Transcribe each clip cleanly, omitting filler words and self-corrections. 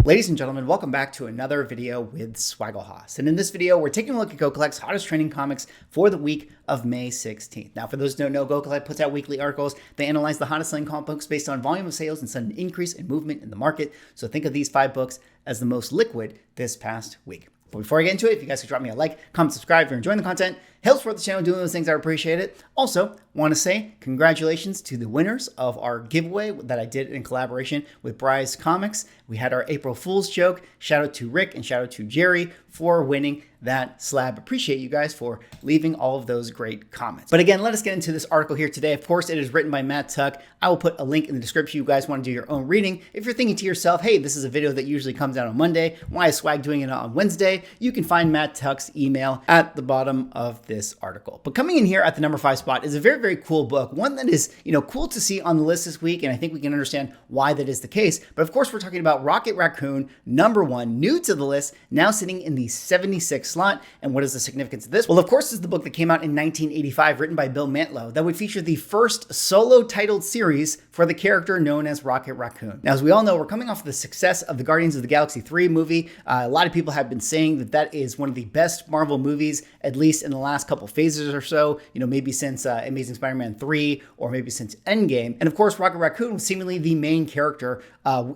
Ladies and gentlemen, welcome back to another video with Swaggle. And in this video, we're taking a look at GoCollect's hottest trending comics for the week of May 16th. Now, for those who don't know, GoCollect puts out weekly articles. They analyze the hottest selling comic books based on volume of sales and sudden increase in movement in the market. So think of these 5 books as the most liquid this past week. But before I get into it, if you guys could drop me a like, comment, subscribe if you're enjoying the content, helps support the channel doing those things, I appreciate it. Also, want to say congratulations to the winners of our giveaway that I did in collaboration with Bryce Comics. We had our April Fool's joke. Shout out to Rick and shout out to Jerry for winning that slab. Appreciate you guys for leaving all of those great comments. But again, let us get into this article here today. Of course, it is written by Matt Tuck. I will put a link in the description. You guys want to do your own reading. If you're thinking to yourself, hey, this is a video that usually comes out on Monday, why is Swag doing it on Wednesday? You can find Matt Tuck's email at the bottom of this article. But coming in here at the number 5 spot is a very, very cool book. One that is, cool to see on the list this week. And I think we can understand why that is the case. But of course, we're talking about Rocket Raccoon, number 1, new to the list, now sitting in the 76th slot. And what is the significance of this? Well, of course, this is the book that came out in 1985, written by Bill Mantlo, that would feature the first solo titled series for the character known as Rocket Raccoon. Now, as we all know, we're coming off of the success of the Guardians of the Galaxy 3 movie. A lot of people have been saying that that is one of the best Marvel movies, at least in the last couple phases or so, maybe since Amazing Spider-Man 3 or maybe since Endgame. And of course, Rocket Raccoon was seemingly the main character,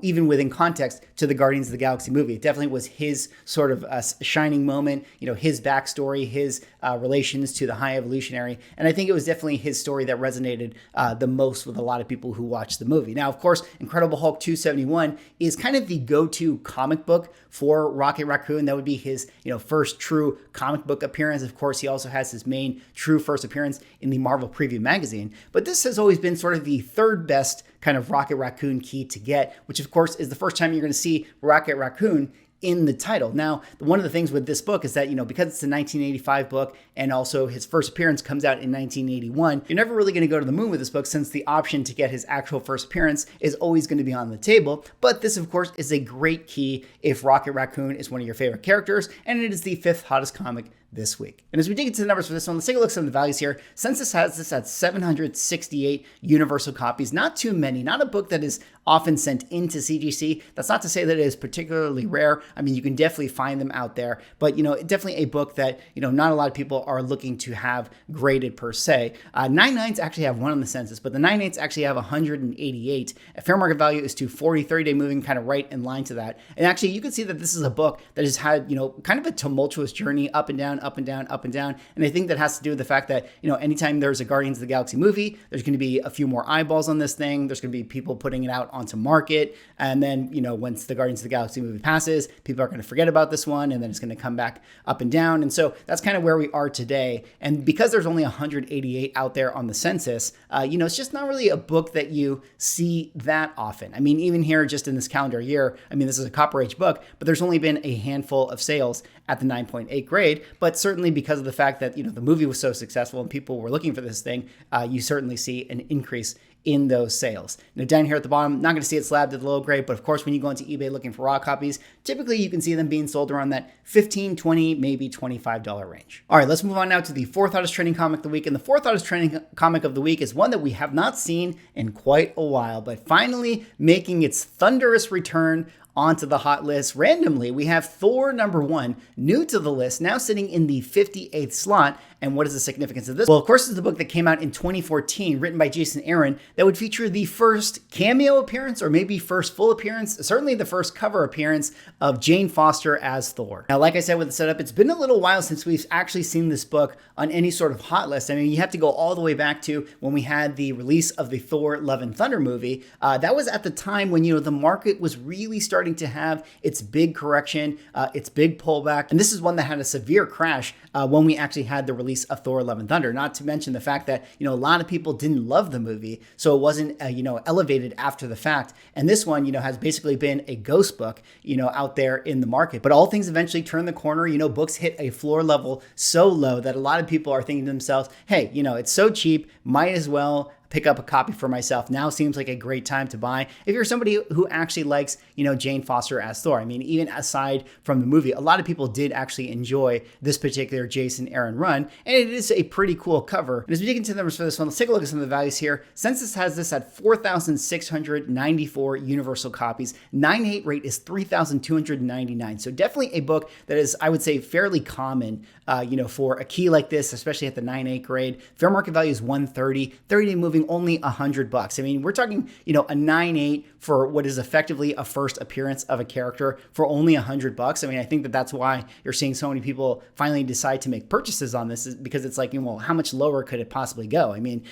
even within context to the Guardians of the Galaxy movie. It definitely was his sort of shining moment, his backstory, his relations to the High Evolutionary. And I think it was definitely his story that resonated the most with a lot of people who watched the movie. Now, of course, Incredible Hulk 271 is kind of the go-to comic book for Rocket Raccoon. That would be his, first true comic book appearance. Of course, he also has his main true first appearance in the Marvel Preview magazine. But this has always been sort of the third best kind of Rocket Raccoon key to get, which of course is the first time you're going to see Rocket Raccoon in the title. Now, one of the things with this book is that, because it's a 1985 book and also his first appearance comes out in 1981, you're never really going to go to the moon with this book since the option to get his actual first appearance is always going to be on the table. But this, of course, is a great key if Rocket Raccoon is one of your favorite characters, and it is the 5th hottest comic this week. And as we dig into the numbers for this one, let's take a look at some of the values here. Census has this at 768 universal copies. Not too many, not a book that is often sent into CGC. That's not to say that it is particularly rare. I mean, you can definitely find them out there, but definitely a book that, not a lot of people are looking to have graded per se. 99s actually have 1 on the census, but the 98s actually have 188. A fair market value is 240, 30-day moving kind of right in line to that. And actually, you can see that this is a book that has had, kind of a tumultuous journey up and down, up and down, up and down. And I think that has to do with the fact that, anytime there's a Guardians of the Galaxy movie, there's going to be a few more eyeballs on this thing. There's going to be people putting it out onto market. And then, once the Guardians of the Galaxy movie passes, people are going to forget about this one and then it's going to come back up and down. And so that's kind of where we are today. And because there's only 188 out there on the census, it's just not really a book that you see that often. I mean, even here just in this calendar year, this is a Copper Age book, but there's only been a handful of sales at the 9.8 grade. But certainly because of the fact that, the movie was so successful and people were looking for this thing, you certainly see an increase in those sales. Now down here at the bottom, not going to see it slabbed at the low grade, but of course when you go into eBay looking for raw copies, typically you can see them being sold around that $15, $20, maybe $25 range. All right, let's move on now to the 4th hottest trending comic of the week. And the 4th hottest trending comic of the week is one that we have not seen in quite a while, but finally making its thunderous return onto the hot list. Randomly, we have Thor number 1, new to the list, now sitting in the 58th slot. And what is the significance of this? Well, of course, it's the book that came out in 2014, written by Jason Aaron, that would feature the first cameo appearance, or maybe first full appearance, certainly the first cover appearance of Jane Foster as Thor. Now, like I said with the setup, it's been a little while since we've actually seen this book on any sort of hot list. I mean, you have to go all the way back to when we had the release of the Thor Love and Thunder movie. That was at the time when, the market was really starting to have its big correction, its big pullback. And this is one that had a severe crash when we actually had the release of Thor Love and Thunder, not to mention the fact that, a lot of people didn't love the movie, so it wasn't, elevated after the fact. And this one, has basically been a ghost book, out there in the market. But all things eventually turn the corner. Books hit a floor level so low that a lot of people are thinking to themselves, hey, it's so cheap, might as well pick up a copy for myself. Now seems like a great time to buy. If you're somebody who actually likes, Jane Foster as Thor. I mean, even aside from the movie, a lot of people did actually enjoy this particular Jason Aaron run, and it is a pretty cool cover. And as we dig into the numbers for this one, let's take a look at some of the values here. Census has this at 4,694 universal copies. 9.8 rate is 3,299. So definitely a book that is, I would say, fairly common, for a key like this, especially at the 9.8 grade. Fair market value is 130. 30-day moving only $100. I mean, we're talking, a 9.8 for what is effectively a first appearance of a character for only $100. I mean, I think that's why you're seeing so many people finally decide to make purchases on this, is because it's like, well, how much lower could it possibly go? I mean,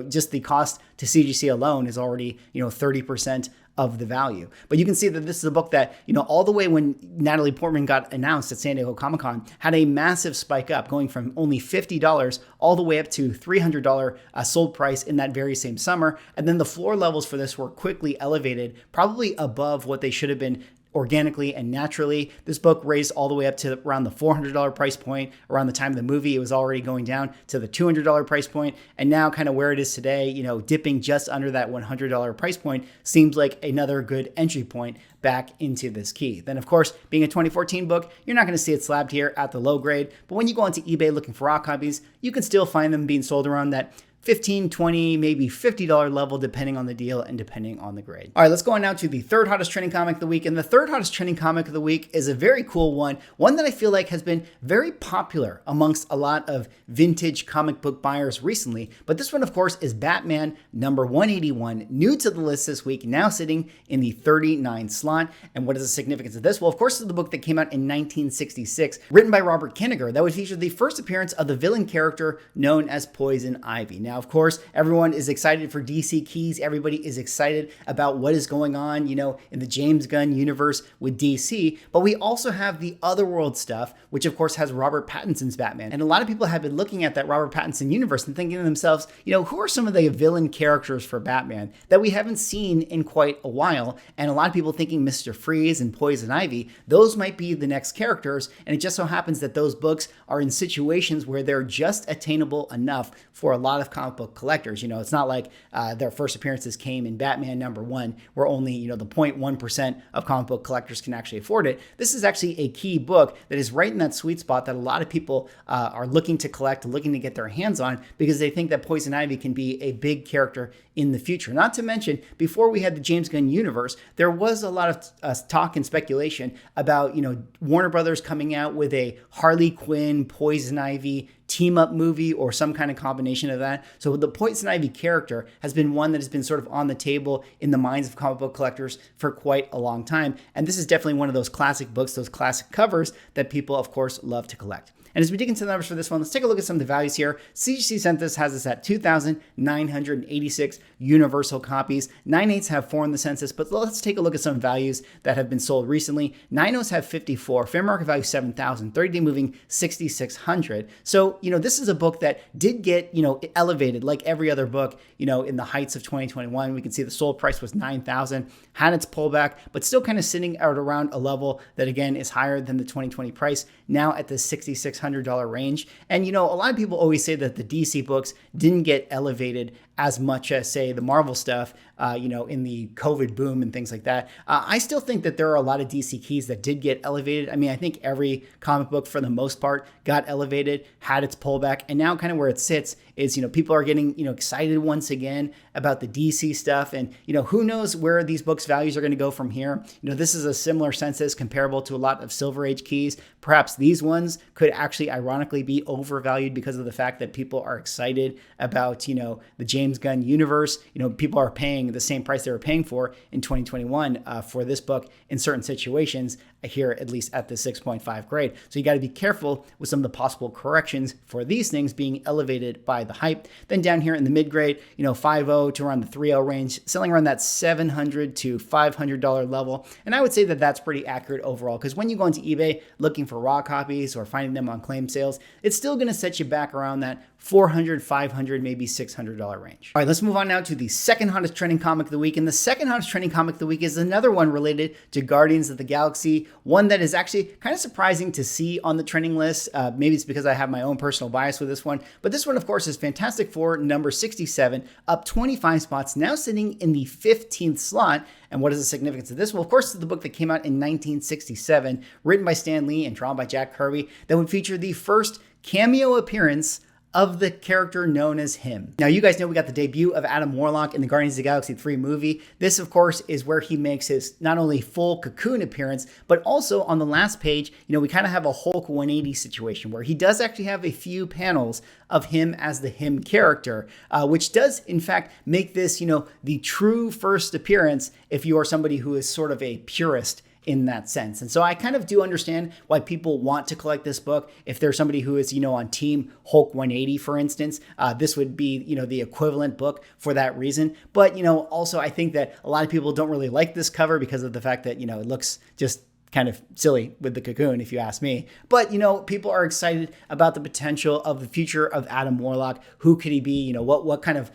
just the cost to CGC alone is already, 30% of the value. But you can see that this is a book that, all the way when Natalie Portman got announced at San Diego Comic-Con, had a massive spike up, going from only $50 all the way up to $300 sold price in that very same summer. And then the floor levels for this were quickly elevated, probably above what they should have been organically and naturally. This book raised all the way up to around the $400 price point. Around the time of the movie, it was already going down to the $200 price point. And now kind of where it is today, dipping just under that $100 price point, seems like another good entry point back into this key. Then, of course, being a 2014 book, you're not going to see it slabbed here at the low grade. But when you go onto eBay looking for raw copies, you can still find them being sold around that $15, $20, maybe $50 level, depending on the deal and depending on the grade. All right, let's go on now to the third hottest trending comic of the week. And the third hottest trending comic of the week is a very cool one that I feel like has been very popular amongst a lot of vintage comic book buyers recently. But this one, of course, is Batman number 181, new to the list this week, now sitting in the 39 slot. And what is the significance of this? Well, of course, this is the book that came out in 1966, written by Robert Kanigher, that would feature the first appearance of the villain character known as Poison Ivy. Now, of course, everyone is excited for DC keys. Everybody is excited about what is going on, in the James Gunn universe with DC. But we also have the Otherworld stuff, which of course has Robert Pattinson's Batman. And a lot of people have been looking at that Robert Pattinson universe and thinking to themselves, who are some of the villain characters for Batman that we haven't seen in quite a while? And a lot of people thinking Mr. Freeze and Poison Ivy, those might be the next characters. And it just so happens that those books are in situations where they're just attainable enough for a lot of comic book collectors. It's not like their first appearances came in Batman number 1, where only, the 0.1% of comic book collectors can actually afford it. This is actually a key book that is right in that sweet spot that a lot of people are looking to collect, looking to get their hands on, because they think that Poison Ivy can be a big character in the future. Not to mention, before we had the James Gunn universe, there was a lot of talk and speculation about, Warner Brothers coming out with a Harley Quinn, Poison Ivy team up movie or some kind of combination of that. So the Poison Ivy character has been one that has been sort of on the table in the minds of comic book collectors for quite a long time. And this is definitely one of those classic books, those classic covers that people, of course, love to collect. And as we dig into the numbers for this one, let's take a look at some of the values here. CGC Census has us at 2,986 universal copies. 9.8s have 4 in the census, but let's take a look at some values that have been sold recently. 9.0s have 54, fair market value 7,000, 30-day moving 6,600. So, this is a book that did get, elevated like every other book, in the heights of 2021. We can see the sold price was 9,000, had its pullback, but still kind of sitting at around a level that, again, is higher than the 2020 price, now at the $6,600 range. And, a lot of people always say that the DC books didn't get elevated as much as, say, the Marvel stuff, in the COVID boom and things like that. I still think that there are a lot of DC keys that did get elevated. I mean, I think every comic book, for the most part, got elevated, had its pullback, and now kind of where it sits is, people are getting, excited once again about the DC stuff. And, who knows where these books' values are going to go from here. This is a similar census comparable to a lot of Silver Age keys. Perhaps these ones could actually ironically be overvalued because of the fact that people are excited about, the James Gunn universe. People are paying the same price they were paying for in 2021 for this book in certain situations here, at least at the 6.5 grade. So you got to be careful with some of the possible corrections for these things being elevated by the hype. Then down here in the mid grade, 5.0 to around the 3.0 range, selling around that $700 to $500 level. And I would say that that's pretty accurate overall, because when you go into eBay looking for raw copies or finding them on claim sales, it's still going to set you back around that $400, $500, maybe $600 range. All right, let's move on now to the second hottest trending comic of the week. And the second hottest trending comic of the week is another one related to Guardians of the Galaxy, one that is actually kind of surprising to see on the trending list. Maybe it's because I have my own personal bias with this one, but this one, of course, is Fantastic Four number 67, up 25 spots, now sitting in the 15th slot. And what is the significance of this? Well, of course, it's the book that came out in 1967, written by Stan Lee and drawn by Jack Kirby, that would feature the first cameo appearance of the character known as him. Now, you guys know we got the debut of Adam Warlock in the Guardians of the Galaxy 3 movie. This, of course, is where he makes his not only full Cocoon appearance, but also on the last page, we kind of have a Hulk 180 situation where he does actually have a few panels of him as the him character, which does, in fact, make this, the true first appearance if you are somebody who is sort of a purist in that sense. And so I kind of do understand why people want to collect this book. If there's somebody who is, on Team Hulk 180, for instance, this would be, the equivalent book for that reason. But, also I think that a lot of people don't really like this cover because of the fact that, it looks just kind of silly with the Cocoon, if you ask me. But, people are excited about the potential of the future of Adam Warlock. Who could he be? What kind of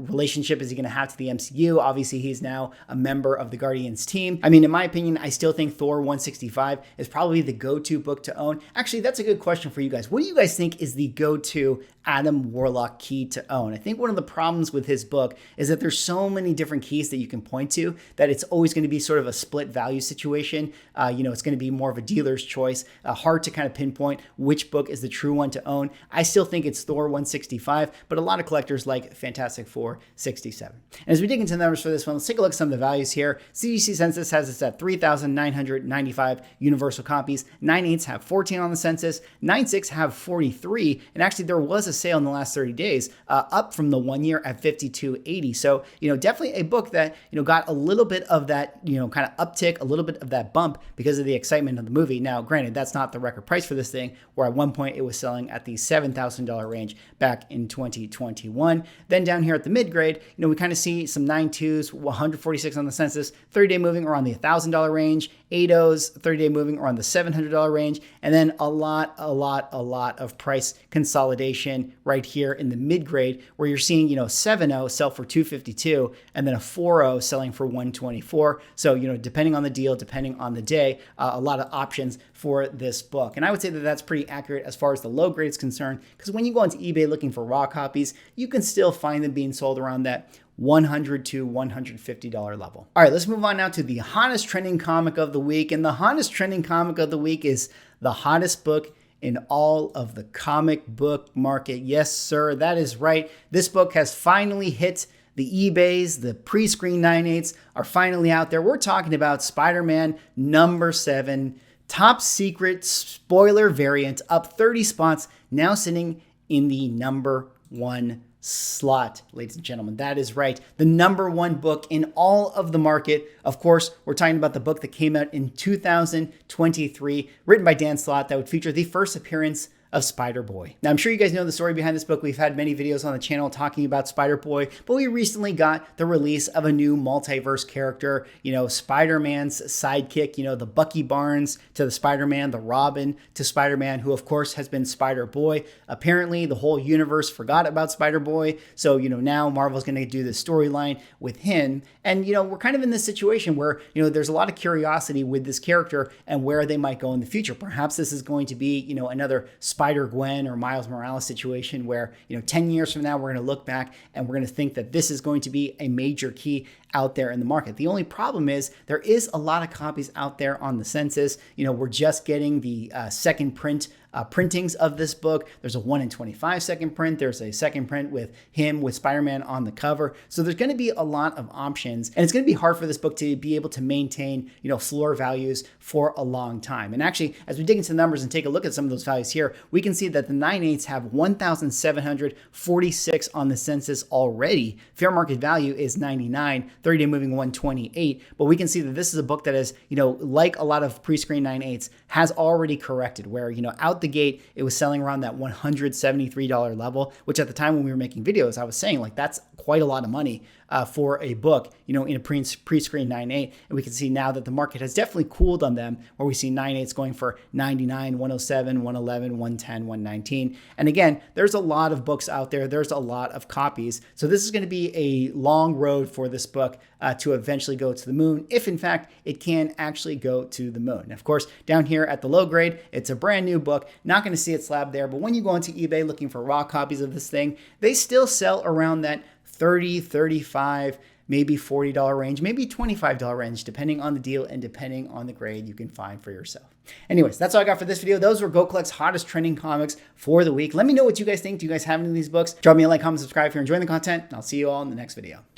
relationship is he going to have to the MCU? Obviously, he's now a member of the Guardians team. I mean, in my opinion, I still think Thor 165 is probably the go-to book to own. Actually, that's a good question for you guys. What do you guys think is the go-to Adam Warlock key to own? I think one of the problems with his book is that there's so many different keys that you can point to that it's always going to be sort of a split value situation. It's going to be more of a dealer's choice. Hard to kind of pinpoint which book is the true one to own. I still think it's Thor 165, but a lot of collectors like Fantastic Four 67. And as we dig into the numbers for this one, let's take a look at some of the values here. CGC Census has this at 3,995 universal copies. 9/8 have 14 on the census. 9/6 have 43. And actually, there was a sale in the last 30 days, up from the 1 year at 52.80. So, definitely a book that, got a little bit of that, kind of uptick, a little bit of that bump because of the excitement of the movie. Now, granted, that's not the record price for this thing, where at one point it was selling at the $7,000 range back in 2021. Then down here at the mid-grade, we kind of see some 9.2s, 146 on the census, 30-day moving around the $1,000 range, 8.0s, 30-day moving around the $700 range, and then a lot of price consolidation right here in the mid-grade, where you're seeing, 7.0 sell for $252, and then a 4.0 selling for $124. So, depending on the deal, depending on the day, a lot of options for this book. And I would say that that's pretty accurate as far as the low grade is concerned, because when you go onto eBay looking for raw copies, you can still find them being sold around that $100 to $150 level. All right, let's move on now to the hottest trending comic of the week. And the hottest trending comic of the week is the hottest book in all of the comic book market. Yes, sir, that is right. This book has finally hit the eBays. The pre-screen 9/8s are finally out there. We're talking about Spider-Man number 7, top secret spoiler variant, up 30 spots, now sitting in the number 1 slot, ladies and gentlemen. That is right. The number 1 book in all of the market. Of course, we're talking about the book that came out in 2023, written by Dan Slott, that would feature the first appearance of SpiderBoy. Now, I'm sure you guys know the story behind this book. We've had many videos on the channel talking about SpiderBoy, but we recently got the release of a new multiverse character, Spider-Man's sidekick, the Bucky Barnes to the Spider-Man, the Robin to Spider-Man, who of course has been SpiderBoy. Apparently, the whole universe forgot about SpiderBoy, so, now Marvel's going to do this storyline with him. And, we're kind of in this situation where, there's a lot of curiosity with this character and where they might go in the future. Perhaps this is going to be, another Spider-Gwen or Miles Morales situation where, 10 years from now, we're going to look back and we're going to think that this is going to be a major key out there in the market. The only problem is there is a lot of copies out there on the census. We're just getting the second printings of this book. There's a 1 in 25 second print. There's a second print with him with Spider-Man on the cover. So there's going to be a lot of options, and it's going to be hard for this book to be able to maintain, floor values for a long time. And actually, as we dig into the numbers and take a look at some of those values here, we can see that the 9/8s have 1,746 on the census already. Fair market value is 99, 30-day moving 128. But we can see that this is a book that is, like a lot of pre-screen 9/8s, has already corrected, where, out the gate, it was selling around that $173 level, which at the time when we were making videos, I was saying, like, that's quite a lot of money for a book, you know, in a pre-screen 9.8. And we can see now that the market has definitely cooled on them, where we see 9.8s going for 99, 107, 111, 110, 119. And again, there's a lot of books out there. There's a lot of copies. So this is going to be a long road for this book to eventually go to the moon, if in fact it can actually go to the moon. And of course, down here at the low grade, it's a brand new book. Not going to see it slab there, but when you go onto eBay looking for raw copies of this thing, they still sell around that $30, $35, maybe $40 range, maybe $25 range, depending on the deal and depending on the grade you can find for yourself. Anyways, that's all I got for this video. Those were Go Collect's hottest trending comics for the week. Let me know what you guys think. Do you guys have any of these books? Drop me a like, comment, subscribe if you're enjoying the content, and I'll see you all in the next video.